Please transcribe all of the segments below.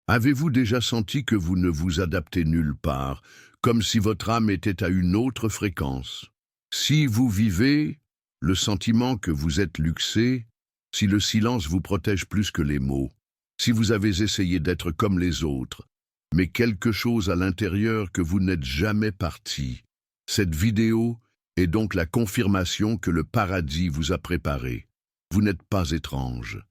Avez-vous déjà senti que vous ne vous adaptez nulle part, comme si votre âme était à une autre fréquence? Si vous vivez le sentiment que vous êtes luxé, si le silence vous protège plus que les mots, si vous avez essayé d'être comme les autres, mais quelque chose à l'intérieur que vous n'êtes jamais parti, cette vidéo est donc la confirmation que le paradis vous a préparé. Vous n'êtes pas étrange,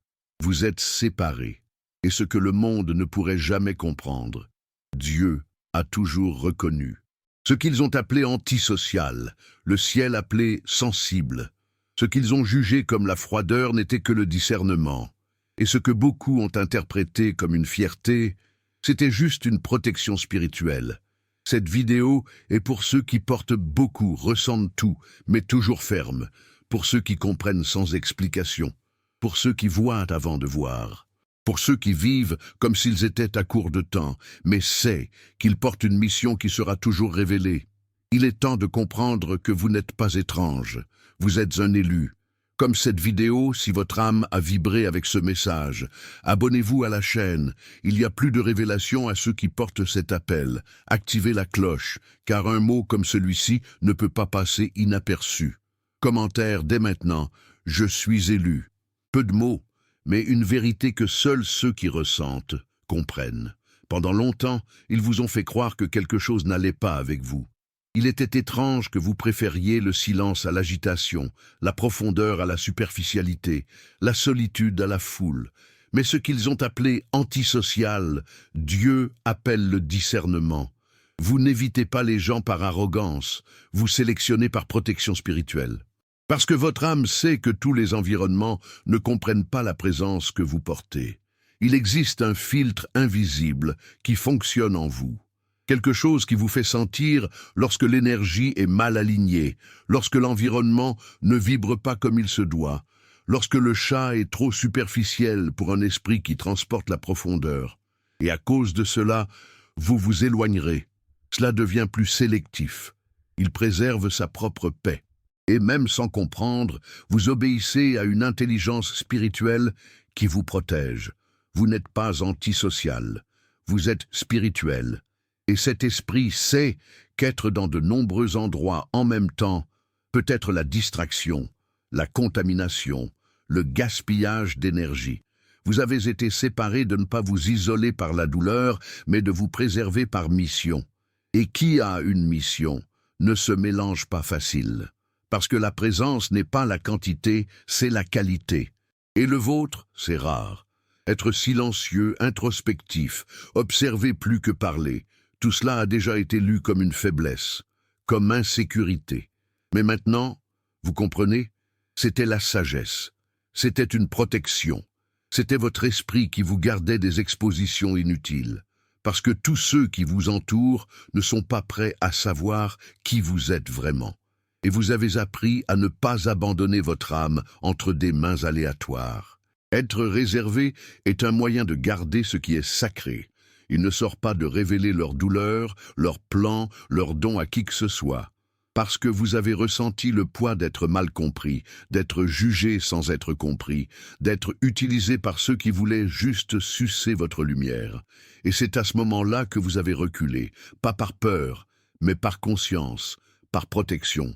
vous êtes séparés. Et ce que le monde ne pourrait jamais comprendre, Dieu a toujours reconnu. Ce qu'ils ont appelé antisocial, le ciel appelé sensible. Ce qu'ils ont jugé comme la froideur n'était que le discernement. Et ce que beaucoup ont interprété comme une fierté, c'était juste une protection spirituelle. Cette vidéo est pour ceux qui portent beaucoup, ressentent tout, mais toujours fermes, pour ceux qui comprennent sans explication, pour ceux qui voient avant de voir. Pour ceux qui vivent comme s'ils étaient à court de temps, mais sait qu'ils portent une mission qui sera toujours révélée. Il est temps de comprendre que vous n'êtes pas étrange, vous êtes un élu. Comme cette vidéo, si votre âme a vibré avec ce message, abonnez-vous à la chaîne. Il y a plus de révélations à ceux qui portent cet appel. Activez la cloche, car un mot comme celui-ci ne peut pas passer inaperçu. Commentaire dès maintenant, je suis élu. Peu de mots, mais une vérité que seuls ceux qui ressentent comprennent. Pendant longtemps, ils vous ont fait croire que quelque chose n'allait pas avec vous. Il était étrange que vous préfériez le silence à l'agitation, la profondeur à la superficialité, la solitude à la foule. Mais ce qu'ils ont appelé antisocial, Dieu appelle le discernement. Vous n'évitez pas les gens par arrogance, vous sélectionnez par protection spirituelle. Parce que votre âme sait que tous les environnements ne comprennent pas la présence que vous portez. Il existe un filtre invisible qui fonctionne en vous. Quelque chose qui vous fait sentir lorsque l'énergie est mal alignée, lorsque l'environnement ne vibre pas comme il se doit, lorsque le chat est trop superficiel pour un esprit qui transporte la profondeur. Et à cause de cela, vous vous éloignerez. Cela devient plus sélectif. Il préserve sa propre paix. Et même sans comprendre, vous obéissez à une intelligence spirituelle qui vous protège. Vous n'êtes pas antisocial, vous êtes spirituel. Et cet esprit sait qu'être dans de nombreux endroits en même temps peut être la distraction, la contamination, le gaspillage d'énergie. Vous avez été séparés de ne pas vous isoler par la douleur, mais de vous préserver par mission. Et qui a une mission ne se mélange pas facile. Parce que la présence n'est pas la quantité, c'est la qualité. Et le vôtre, c'est rare. Être silencieux, introspectif, observer plus que parler, tout cela a déjà été lu comme une faiblesse, comme insécurité. Mais maintenant, vous comprenez, c'était la sagesse, c'était une protection, c'était votre esprit qui vous gardait des expositions inutiles. Parce que tous ceux qui vous entourent ne sont pas prêts à savoir qui vous êtes vraiment. Et vous avez appris à ne pas abandonner votre âme entre des mains aléatoires. Être réservé est un moyen de garder ce qui est sacré. Il ne sort pas de révéler leurs douleurs, leurs plans, leurs dons à qui que ce soit. Parce que vous avez ressenti le poids d'être mal compris, d'être jugé sans être compris, d'être utilisé par ceux qui voulaient juste sucer votre lumière. Et c'est à ce moment-là que vous avez reculé, pas par peur, mais par conscience, par protection.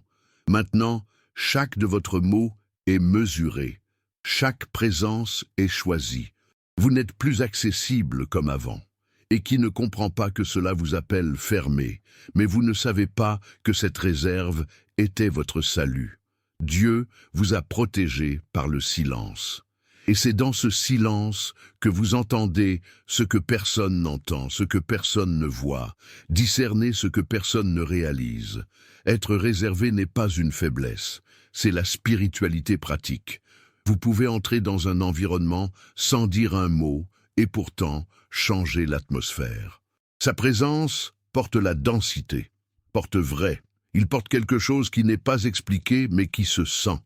Maintenant, chaque de votre mot est mesuré, chaque présence est choisie. Vous n'êtes plus accessible comme avant. Et qui ne comprend pas que cela vous appelle fermé, mais vous ne savez pas que cette réserve était votre salut. Dieu vous a protégé par le silence. Et c'est dans ce silence que vous entendez ce que personne n'entend, ce que personne ne voit, discerner ce que personne ne réalise. Être réservé n'est pas une faiblesse, c'est la spiritualité pratique. Vous pouvez entrer dans un environnement sans dire un mot, et pourtant changer l'atmosphère. Sa présence porte la densité, porte vrai. Il porte quelque chose qui n'est pas expliqué mais qui se sent.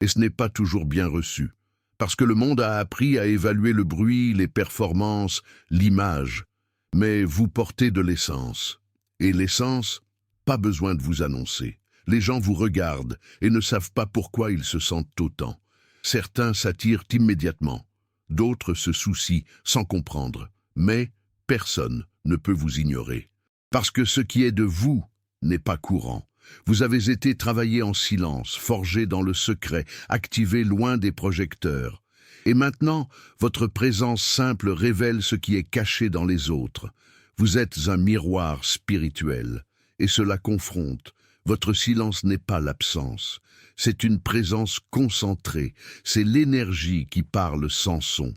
Et ce n'est pas toujours bien reçu. Parce que le monde a appris à évaluer le bruit, les performances, l'image. Mais vous portez de l'essence. Et l'essence, pas besoin de vous annoncer. Les gens vous regardent et ne savent pas pourquoi ils se sentent autant. Certains s'attirent immédiatement. D'autres se soucient sans comprendre. Mais personne ne peut vous ignorer. Parce que ce qui est de vous n'est pas courant. Vous avez été travaillé en silence, forgé dans le secret, activé loin des projecteurs. Et maintenant, votre présence simple révèle ce qui est caché dans les autres. Vous êtes un miroir spirituel, et cela confronte. Votre silence n'est pas l'absence, c'est une présence concentrée, c'est l'énergie qui parle sans son.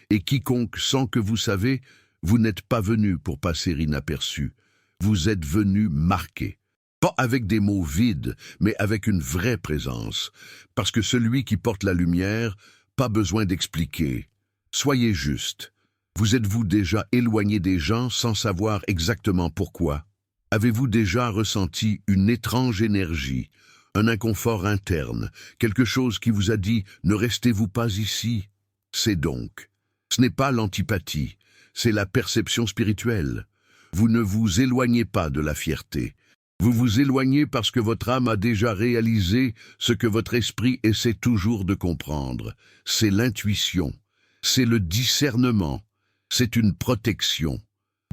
Et quiconque sent que vous savez, vous n'êtes pas venu pour passer inaperçu, vous êtes venu marquer. Pas avec des mots vides, mais avec une vraie présence, parce que celui qui porte la lumière, pas besoin d'expliquer. Soyez juste. Vous êtes-vous déjà éloigné des gens sans savoir exactement pourquoi? Avez-vous déjà ressenti une étrange énergie, un inconfort interne, quelque chose qui vous a dit « ne restez-vous pas ici » C'est donc. Ce n'est pas l'antipathie, c'est la perception spirituelle. Vous ne vous éloignez pas de la fierté. Vous vous éloignez parce que votre âme a déjà réalisé ce que votre esprit essaie toujours de comprendre. C'est l'intuition, c'est le discernement, c'est une protection.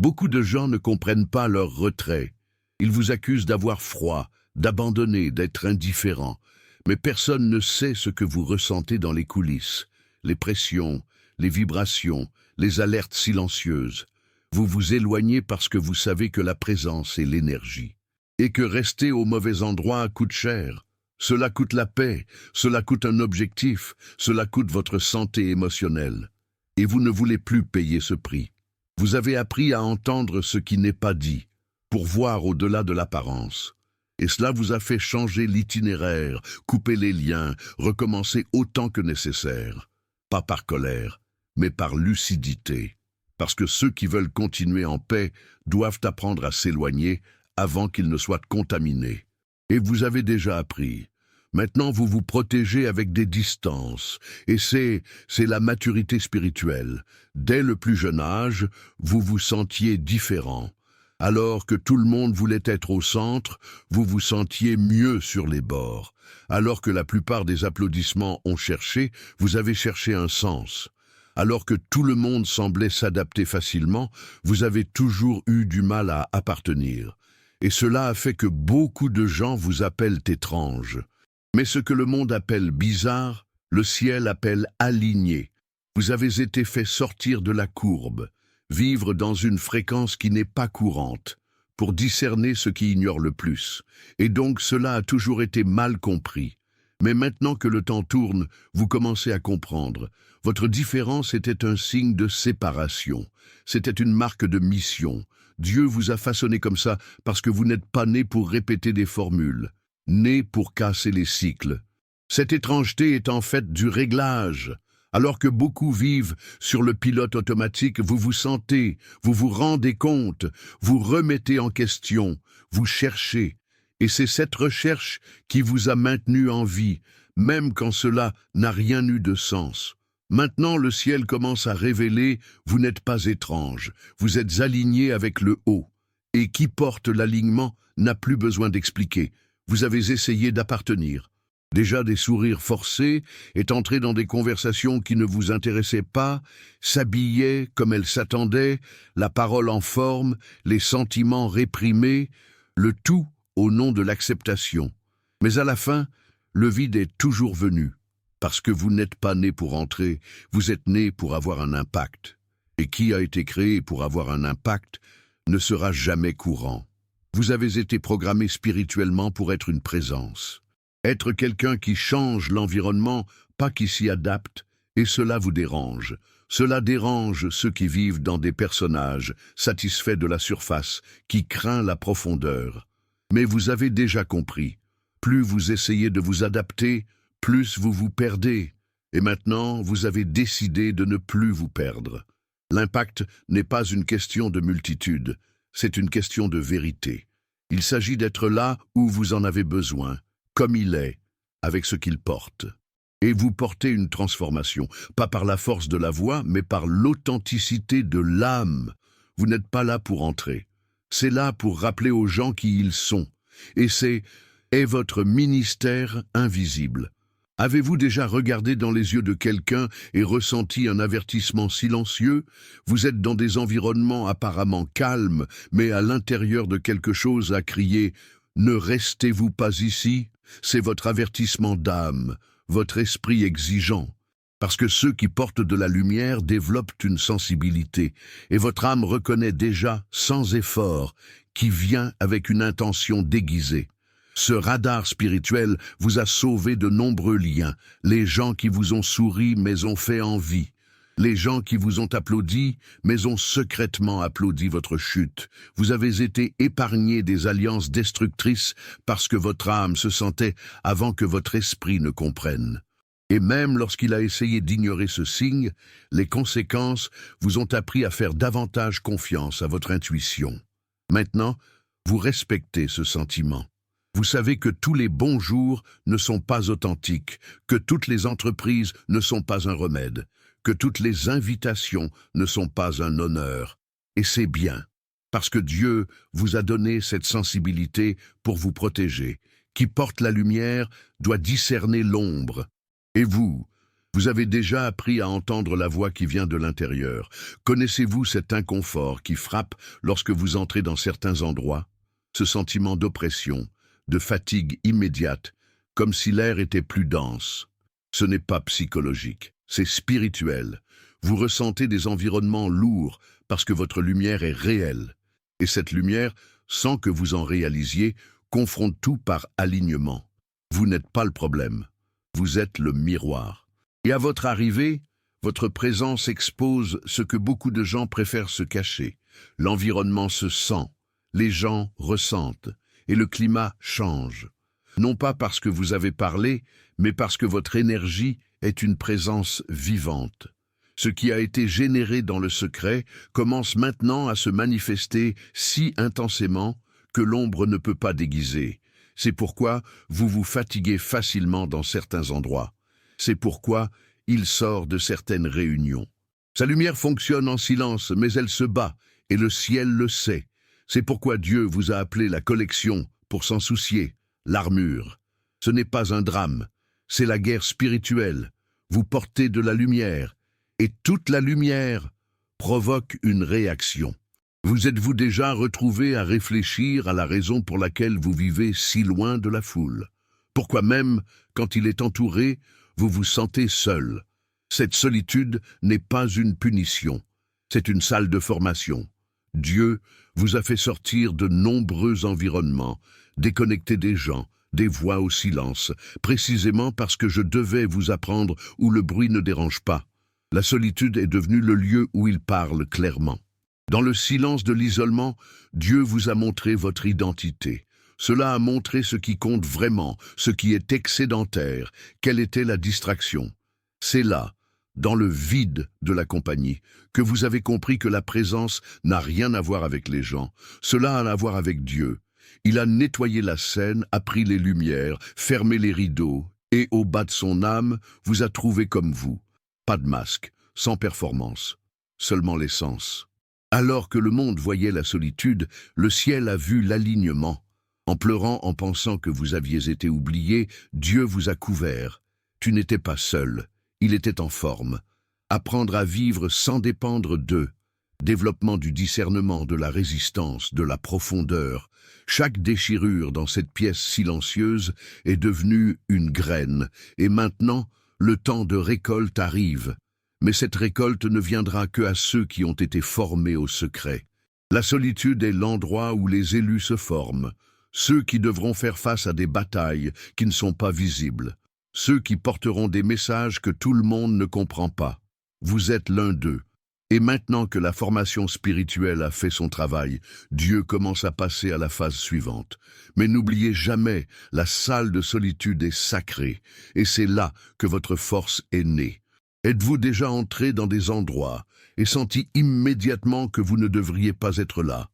Beaucoup de gens ne comprennent pas leur retrait. Ils vous accusent d'avoir froid, d'abandonner, d'être indifférent. Mais personne ne sait ce que vous ressentez dans les coulisses. Les pressions, les vibrations, les alertes silencieuses. Vous vous éloignez parce que vous savez que la présence est l'énergie. Et que rester au mauvais endroit coûte cher. Cela coûte la paix, cela coûte un objectif, cela coûte votre santé émotionnelle. Et vous ne voulez plus payer ce prix. Vous avez appris à entendre ce qui n'est pas dit, pour voir au-delà de l'apparence. Et cela vous a fait changer l'itinéraire, couper les liens, recommencer autant que nécessaire. Pas par colère, mais par lucidité. Parce que ceux qui veulent continuer en paix doivent apprendre à s'éloigner avant qu'ils ne soient contaminés. Et vous avez déjà appris. Maintenant, vous vous protégez avec des distances. Et c'est la maturité spirituelle. Dès le plus jeune âge, vous vous sentiez différent. Alors que tout le monde voulait être au centre, vous vous sentiez mieux sur les bords. Alors que la plupart des applaudissements ont cherché, vous avez cherché un sens. Alors que tout le monde semblait s'adapter facilement, vous avez toujours eu du mal à appartenir. Et cela a fait que beaucoup de gens vous appellent étrange. Mais ce que le monde appelle bizarre, le ciel appelle aligné. Vous avez été fait sortir de la courbe, vivre dans une fréquence qui n'est pas courante, pour discerner ce qui ignore le plus. Et donc cela a toujours été mal compris. Mais maintenant que le temps tourne, vous commencez à comprendre. Votre différence était un signe de séparation. C'était une marque de mission. Dieu vous a façonné comme ça parce que vous n'êtes pas né pour répéter des formules, né pour casser les cycles. Cette étrangeté est en fait du réglage. Alors que beaucoup vivent sur le pilote automatique, vous vous sentez, vous vous rendez compte, vous remettez en question, vous cherchez. Et c'est cette recherche qui vous a maintenu en vie, même quand cela n'a rien eu de sens. Maintenant, le ciel commence à révéler, vous n'êtes pas étrange, vous êtes aligné avec le haut. Et qui porte l'alignement n'a plus besoin d'expliquer. Vous avez essayé d'appartenir. Déjà des sourires forcés, est entré dans des conversations qui ne vous intéressaient pas, s'habillait comme elle s'attendait, la parole en forme, les sentiments réprimés, le tout au nom de l'acceptation. Mais à la fin, le vide est toujours venu. Parce que vous n'êtes pas né pour entrer, vous êtes né pour avoir un impact. Et qui a été créé pour avoir un impact ne sera jamais courant. Vous avez été programmé spirituellement pour être une présence. Être quelqu'un qui change l'environnement, pas qui s'y adapte, et cela vous dérange. Cela dérange ceux qui vivent dans des personnages satisfaits de la surface, qui craint la profondeur. Mais vous avez déjà compris. Plus vous essayez de vous adapter, plus vous vous perdez. Et maintenant, vous avez décidé de ne plus vous perdre. L'impact n'est pas une question de multitude, c'est une question de vérité. Il s'agit d'être là où vous en avez besoin, comme il est, avec ce qu'il porte. Et vous portez une transformation, pas par la force de la voix, mais par l'authenticité de l'âme. Vous n'êtes pas là pour entrer. C'est là pour rappeler aux gens qui ils sont. Et c'est votre ministère invisible. Avez-vous déjà regardé dans les yeux de quelqu'un et ressenti un avertissement silencieux? Vous êtes dans des environnements apparemment calmes, mais à l'intérieur de quelque chose à crier « Ne restez-vous pas ici ?» C'est votre avertissement d'âme, votre esprit exigeant. Parce que ceux qui portent de la lumière développent une sensibilité, et votre âme reconnaît déjà, sans effort, qui vient avec une intention déguisée. Ce radar spirituel vous a sauvé de nombreux liens, les gens qui vous ont souri mais ont fait envie, les gens qui vous ont applaudi mais ont secrètement applaudi votre chute. Vous avez été épargnés des alliances destructrices parce que votre âme se sentait avant que votre esprit ne comprenne. Et même lorsqu'il a essayé d'ignorer ce signe, les conséquences vous ont appris à faire davantage confiance à votre intuition. Maintenant, vous respectez ce sentiment. Vous savez que tous les bons jours ne sont pas authentiques, que toutes les entreprises ne sont pas un remède, que toutes les invitations ne sont pas un honneur. Et c'est bien, parce que Dieu vous a donné cette sensibilité pour vous protéger. Qui porte la lumière doit discerner l'ombre. Et vous avez déjà appris à entendre la voix qui vient de l'intérieur. Connaissez-vous cet inconfort qui frappe lorsque vous entrez dans certains endroits? Ce sentiment d'oppression, de fatigue immédiate, comme si l'air était plus dense. Ce n'est pas psychologique, c'est spirituel. Vous ressentez des environnements lourds parce que votre lumière est réelle. Et cette lumière, sans que vous en réalisiez, confronte tout par alignement. Vous n'êtes pas le problème, vous êtes le miroir. Et à votre arrivée, votre présence expose ce que beaucoup de gens préfèrent se cacher. L'environnement se sent, les gens ressentent. Et le climat change. Non pas parce que vous avez parlé, mais parce que votre énergie est une présence vivante. Ce qui a été généré dans le secret commence maintenant à se manifester si intensément que l'ombre ne peut pas déguiser. C'est pourquoi vous vous fatiguez facilement dans certains endroits. C'est pourquoi il sort de certaines réunions. Sa lumière fonctionne en silence, mais elle se bat, et le ciel le sait. C'est pourquoi Dieu vous a appelé la collection pour s'en soucier, l'armure. Ce n'est pas un drame, c'est la guerre spirituelle. Vous portez de la lumière, et toute la lumière provoque une réaction. Vous êtes-vous déjà retrouvé à réfléchir à la raison pour laquelle vous vivez si loin de la foule? Pourquoi même, quand il est entouré, vous vous sentez seul? Cette solitude n'est pas une punition, c'est une salle de formation. Dieu vous a fait sortir de nombreux environnements, déconnectés des gens, des voix au silence, précisément parce que je devais vous apprendre où le bruit ne dérange pas. La solitude est devenue le lieu où il parle clairement. Dans le silence de l'isolement, Dieu vous a montré votre identité. Cela a montré ce qui compte vraiment, ce qui est excédentaire, quelle était la distraction. C'est là, dans le vide de la compagnie, que vous avez compris que la présence n'a rien à voir avec les gens. Cela a à voir avec Dieu. Il a nettoyé la scène, a pris les lumières, fermé les rideaux, et au bas de son âme, vous a trouvé comme vous. Pas de masque, sans performance, seulement l'essence. Alors que le monde voyait la solitude, le ciel a vu l'alignement. En pleurant, en pensant que vous aviez été oublié, Dieu vous a couvert. Tu n'étais pas seul. Il était en forme. Apprendre à vivre sans dépendre d'eux. Développement du discernement, de la résistance, de la profondeur. Chaque déchirure dans cette pièce silencieuse est devenue une graine. Et maintenant, le temps de récolte arrive. Mais cette récolte ne viendra que à ceux qui ont été formés au secret. La solitude est l'endroit où les élus se forment. Ceux qui devront faire face à des batailles qui ne sont pas visibles. Ceux qui porteront des messages que tout le monde ne comprend pas. Vous êtes l'un d'eux. Et maintenant que la formation spirituelle a fait son travail, Dieu commence à passer à la phase suivante. Mais n'oubliez jamais, la salle de solitude est sacrée, et c'est là que votre force est née. Êtes-vous déjà entré dans des endroits et senti immédiatement que vous ne devriez pas être là?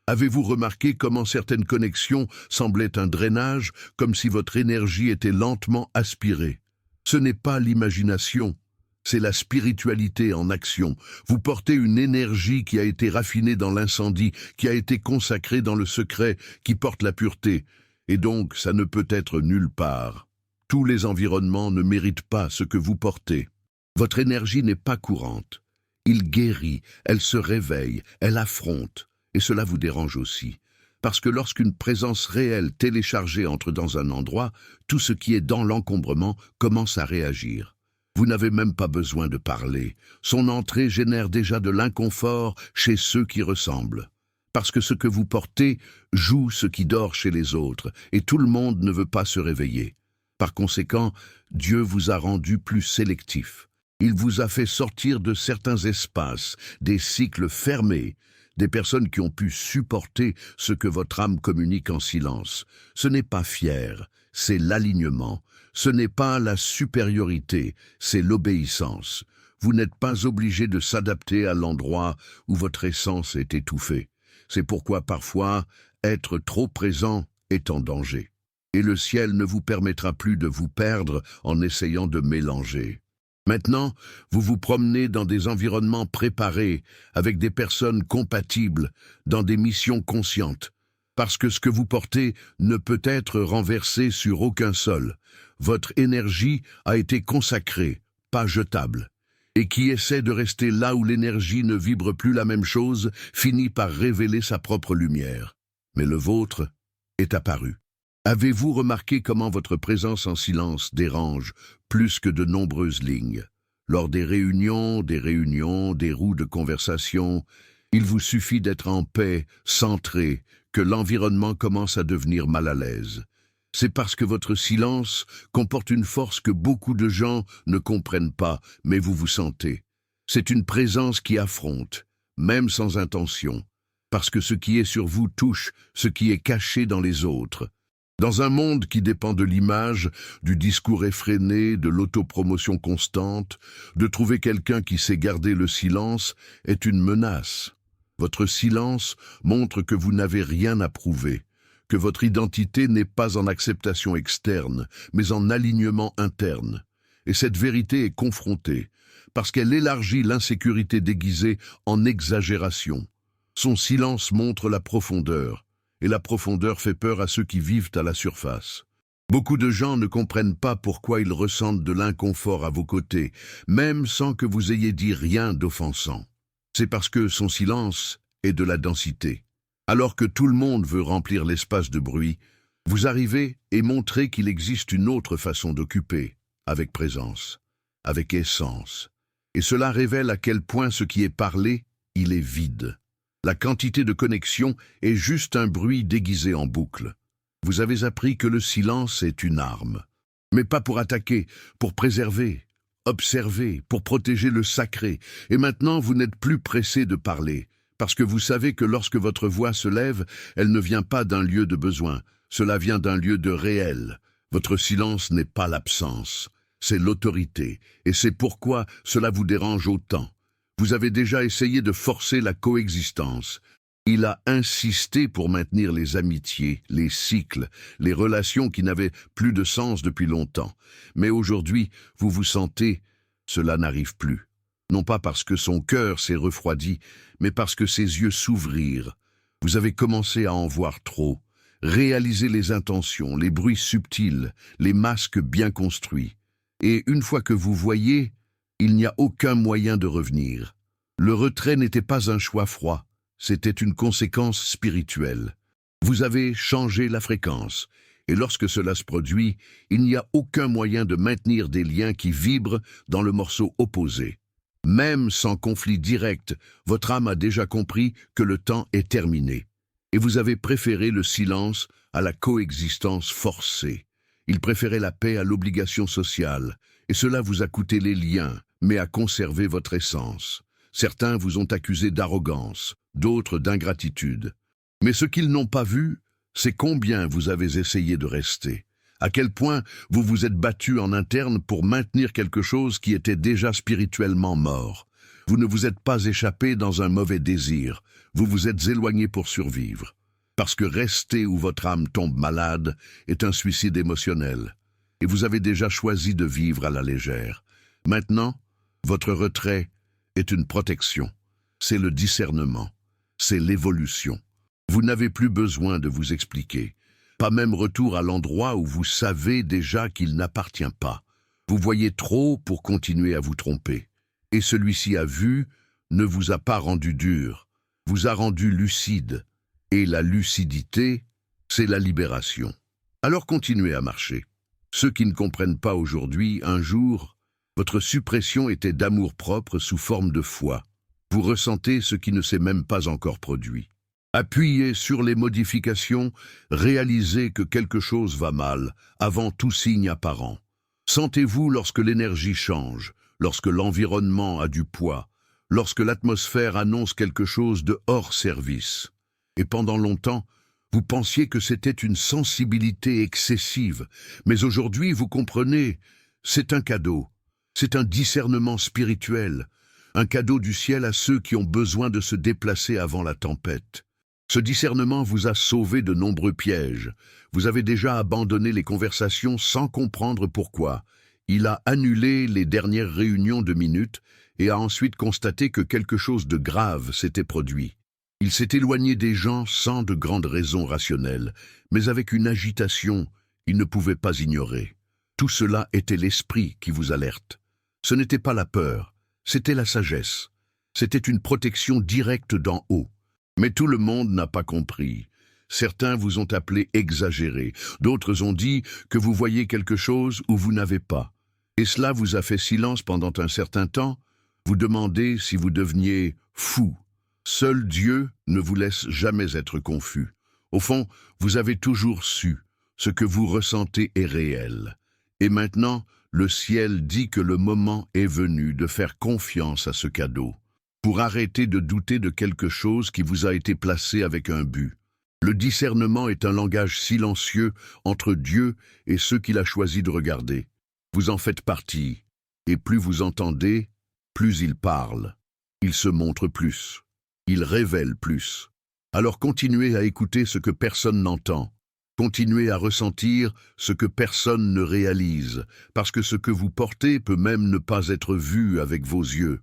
Avez-vous remarqué comment certaines connexions semblaient un drainage, comme si votre énergie était lentement aspirée? Ce n'est pas l'imagination, c'est la spiritualité en action. Vous portez une énergie qui a été raffinée dans l'incendie, qui a été consacrée dans le secret, qui porte la pureté. Et donc, ça ne peut être nulle part. Tous les environnements ne méritent pas ce que vous portez. Votre énergie n'est pas courante. Il guérit, elle se réveille, elle affronte, et cela vous dérange aussi. Parce que lorsqu'une présence réelle téléchargée entre dans un endroit, tout ce qui est dans l'encombrement commence à réagir. Vous n'avez même pas besoin de parler. Son entrée génère déjà de l'inconfort chez ceux qui ressemblent. Parce que ce que vous portez joue ce qui dort chez les autres, et tout le monde ne veut pas se réveiller. Par conséquent, Dieu vous a rendu plus sélectif. Il vous a fait sortir de certains espaces, des cycles fermés, des personnes qui ont pu supporter ce que votre âme communique en silence. Ce n'est pas fier, c'est l'alignement. Ce n'est pas la supériorité, c'est l'obéissance. Vous n'êtes pas obligé de s'adapter à l'endroit où votre essence est étouffée. C'est pourquoi parfois, être trop présent est en danger. Et le ciel ne vous permettra plus de vous perdre en essayant de mélanger. Maintenant, vous vous promenez dans des environnements préparés, avec des personnes compatibles, dans des missions conscientes. Parce que ce que vous portez ne peut être renversé sur aucun sol. Votre énergie a été consacrée, pas jetable. Et qui essaie de rester là où l'énergie ne vibre plus la même chose, finit par révéler sa propre lumière. Mais le vôtre est apparu. Avez-vous remarqué comment votre présence en silence dérange plus que de nombreuses lignes? Lors des réunions, des roues de conversation, il vous suffit d'être en paix, centré, que l'environnement commence à devenir mal à l'aise. C'est parce que votre silence comporte une force que beaucoup de gens ne comprennent pas, mais vous vous sentez. C'est une présence qui affronte, même sans intention, parce que ce qui est sur vous touche ce qui est caché dans les autres. Dans un monde qui dépend de l'image, du discours effréné, de l'autopromotion constante, de trouver quelqu'un qui sait garder le silence est une menace. Votre silence montre que vous n'avez rien à prouver, que votre identité n'est pas en acceptation externe, mais en alignement interne. Et cette vérité est confrontée, parce qu'elle élargit l'insécurité déguisée en exagération. Son silence montre la profondeur. Et la profondeur fait peur à ceux qui vivent à la surface. Beaucoup de gens ne comprennent pas pourquoi ils ressentent de l'inconfort à vos côtés, même sans que vous ayez dit rien d'offensant. C'est parce que son silence est de la densité. Alors que tout le monde veut remplir l'espace de bruit, vous arrivez et montrez qu'il existe une autre façon d'occuper, avec présence, avec essence. Et cela révèle à quel point ce qui est parlé, il est vide. La quantité de connexion est juste un bruit déguisé en boucle. Vous avez appris que le silence est une arme. Mais pas pour attaquer, pour préserver, observer, pour protéger le sacré. Et maintenant, vous n'êtes plus pressé de parler, parce que vous savez que lorsque votre voix se lève, elle ne vient pas d'un lieu de besoin, cela vient d'un lieu de réel. Votre silence n'est pas l'absence, c'est l'autorité, et c'est pourquoi cela vous dérange autant. Vous avez déjà essayé de forcer la coexistence. Il a insisté pour maintenir les amitiés, les cycles, les relations qui n'avaient plus de sens depuis longtemps. Mais aujourd'hui, vous vous sentez, cela n'arrive plus. Non pas parce que son cœur s'est refroidi, mais parce que ses yeux s'ouvrirent. Vous avez commencé à en voir trop. Réaliser les intentions, les bruits subtils, les masques bien construits. Et une fois que vous voyez, il n'y a aucun moyen de revenir. Le retrait n'était pas un choix froid, c'était une conséquence spirituelle. Vous avez changé la fréquence, et lorsque cela se produit, il n'y a aucun moyen de maintenir des liens qui vibrent dans le morceau opposé. Même sans conflit direct, votre âme a déjà compris que le temps est terminé. Et vous avez préféré le silence à la coexistence forcée. Il préférait la paix à l'obligation sociale, et cela vous a coûté les liens, mais a conservé votre essence. Certains vous ont accusé d'arrogance, d'autres d'ingratitude. Mais ce qu'ils n'ont pas vu, c'est combien vous avez essayé de rester. À quel point vous vous êtes battu en interne pour maintenir quelque chose qui était déjà spirituellement mort. Vous ne vous êtes pas échappé dans un mauvais désir, vous vous êtes éloigné pour survivre. Parce que rester où votre âme tombe malade est un suicide émotionnel. Et vous avez déjà choisi de vivre à la légère. Maintenant, votre retrait est une protection. C'est le discernement. C'est l'évolution. Vous n'avez plus besoin de vous expliquer. pas même retour à l'endroit où vous savez déjà qu'il n'appartient pas. Vous voyez trop pour continuer à vous tromper. Et celui-ci a vu, ne vous a pas rendu dur, vous a rendu lucide. Et la lucidité, c'est la libération. Alors continuez à marcher. Ceux qui ne comprennent pas aujourd'hui, un jour, votre suppression était d'amour-propre sous forme de foi. Vous ressentez ce qui ne s'est même pas encore produit. Appuyez sur les modifications, réalisez que quelque chose va mal, avant tout signe apparent. Sentez-vous lorsque l'énergie change, lorsque l'environnement a du poids, lorsque l'atmosphère annonce quelque chose de hors service. Et pendant longtemps, vous pensiez que c'était une sensibilité excessive, mais aujourd'hui vous comprenez, c'est un cadeau, c'est un discernement spirituel, un cadeau du ciel à ceux qui ont besoin de se déplacer avant la tempête. Ce discernement vous a sauvé de nombreux pièges. Vous avez déjà abandonné les conversations sans comprendre pourquoi. Il a annulé les dernières réunions de minutes et a ensuite constaté que quelque chose de grave s'était produit. Il s'est éloigné des gens sans de grandes raisons rationnelles, mais avec une agitation, il ne pouvait pas ignorer. Tout cela était l'esprit qui vous alerte. Ce n'était pas la peur, c'était la sagesse. C'était une protection directe d'en haut. Mais tout le monde n'a pas compris. Certains vous ont appelé exagéré, d'autres ont dit que vous voyez quelque chose où vous n'avez pas. Et cela vous a fait silence pendant un certain temps. Vous demandez si vous deveniez fou. Seul Dieu ne vous laisse jamais être confus. Au fond, vous avez toujours su, ce que vous ressentez est réel. Et maintenant, le ciel dit que le moment est venu de faire confiance à ce cadeau, pour arrêter de douter de quelque chose qui vous a été placé avec un but. Le discernement est un langage silencieux entre Dieu et ceux qu'il a choisi de regarder. Vous en faites partie, et plus vous entendez, plus il parle. Il se montre plus. Il révèle plus. Alors continuez à écouter ce que personne n'entend. Continuez à ressentir ce que personne ne réalise, parce que ce que vous portez peut même ne pas être vu avec vos yeux,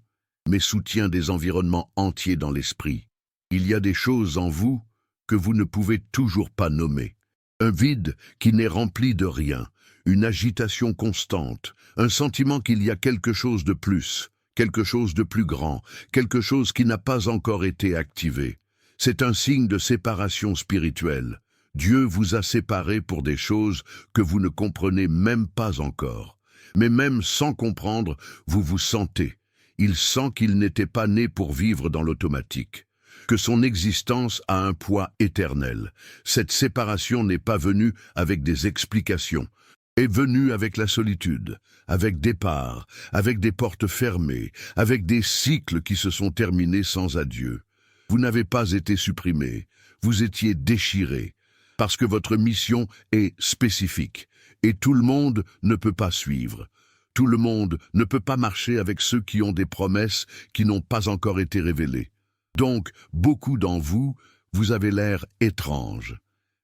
mais soutient des environnements entiers dans l'esprit. Il y a des choses en vous que vous ne pouvez toujours pas nommer. Un vide qui n'est rempli de rien, une agitation constante, un sentiment qu'il y a quelque chose de plus, quelque chose de plus grand, quelque chose qui n'a pas encore été activé. C'est un signe de séparation spirituelle. Dieu vous a séparés pour des choses que vous ne comprenez même pas encore. Mais même sans comprendre, vous vous sentez. Il sent qu'il n'était pas né pour vivre dans l'automatique, que son existence a un poids éternel. Cette séparation n'est pas venue avec des explications, est venue avec la solitude, avec départ, avec des portes fermées, avec des cycles qui se sont terminés sans adieu. Vous n'avez pas été supprimé, vous étiez déchiré, parce que votre mission est spécifique, et tout le monde ne peut pas suivre. Tout le monde ne peut pas marcher avec ceux qui ont des promesses qui n'ont pas encore été révélées. Donc, beaucoup d'en vous, vous avez l'air étrange.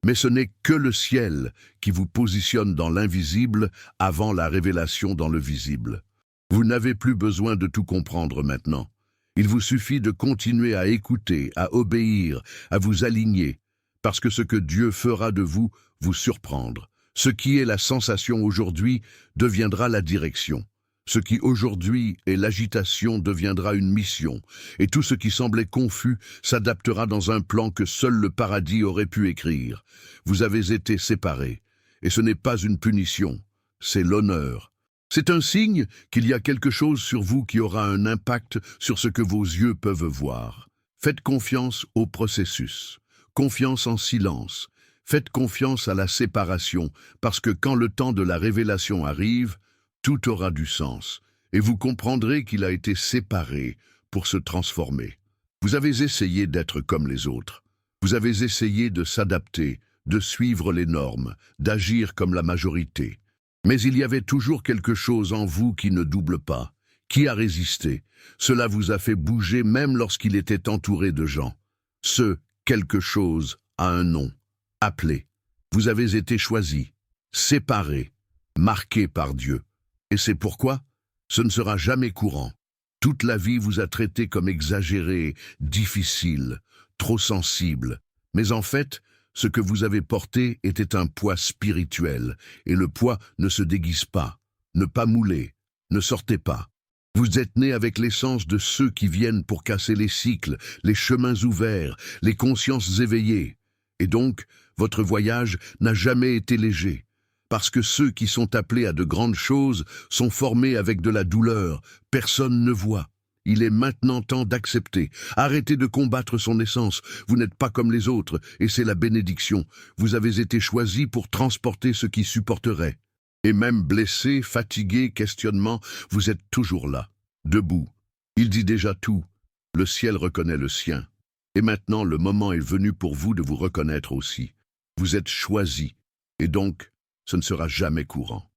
Mais ce n'est que le ciel qui vous positionne dans l'invisible avant la révélation dans le visible. Vous n'avez plus besoin de tout comprendre maintenant. Il vous suffit de continuer à écouter, à obéir, à vous aligner, parce que ce que Dieu fera de vous surprendre. Ce qui est la sensation aujourd'hui deviendra la direction. Ce qui aujourd'hui est l'agitation deviendra une mission, et tout ce qui semblait confus s'adaptera dans un plan que seul le paradis aurait pu écrire. Vous avez été séparés, et ce n'est pas une punition, c'est l'honneur. C'est un signe qu'il y a quelque chose sur vous qui aura un impact sur ce que vos yeux peuvent voir. Faites confiance au processus, confiance en silence, faites confiance à la séparation, parce que quand le temps de la révélation arrive, tout aura du sens, et vous comprendrez qu'il a été séparé pour se transformer. Vous avez essayé d'être comme les autres. Vous avez essayé de s'adapter, de suivre les normes, d'agir comme la majorité. Mais il y avait toujours quelque chose en vous qui ne double pas, qui a résisté. Cela vous a fait bouger même lorsqu'il était entouré de gens. Ce quelque chose a un nom, appelé. Vous avez été choisi, séparé, marqué par Dieu. Et c'est pourquoi ce ne sera jamais courant. Toute la vie vous a traité comme exagéré, difficile, trop sensible. Mais en fait, Ce que vous avez porté était un poids spirituel, et le poids ne se déguise pas, ne pas mouler, ne sortez pas. Vous êtes né avec l'essence de ceux qui viennent pour casser les cycles, les chemins ouverts, les consciences éveillées. Et donc, votre voyage n'a jamais été léger, parce que ceux qui sont appelés à de grandes choses sont formés avec de la douleur, personne ne voit. Il est maintenant temps d'accepter. Arrêtez de combattre son essence. Vous n'êtes pas comme les autres, et c'est la bénédiction. Vous avez été choisi pour transporter ce qui supporterait. Et même blessé, fatigué, questionnement, vous êtes toujours là, debout. Il dit déjà tout. Le ciel reconnaît le sien. Et maintenant, le moment est venu pour vous de vous reconnaître aussi. Vous êtes choisi, et donc, ce ne sera jamais courant.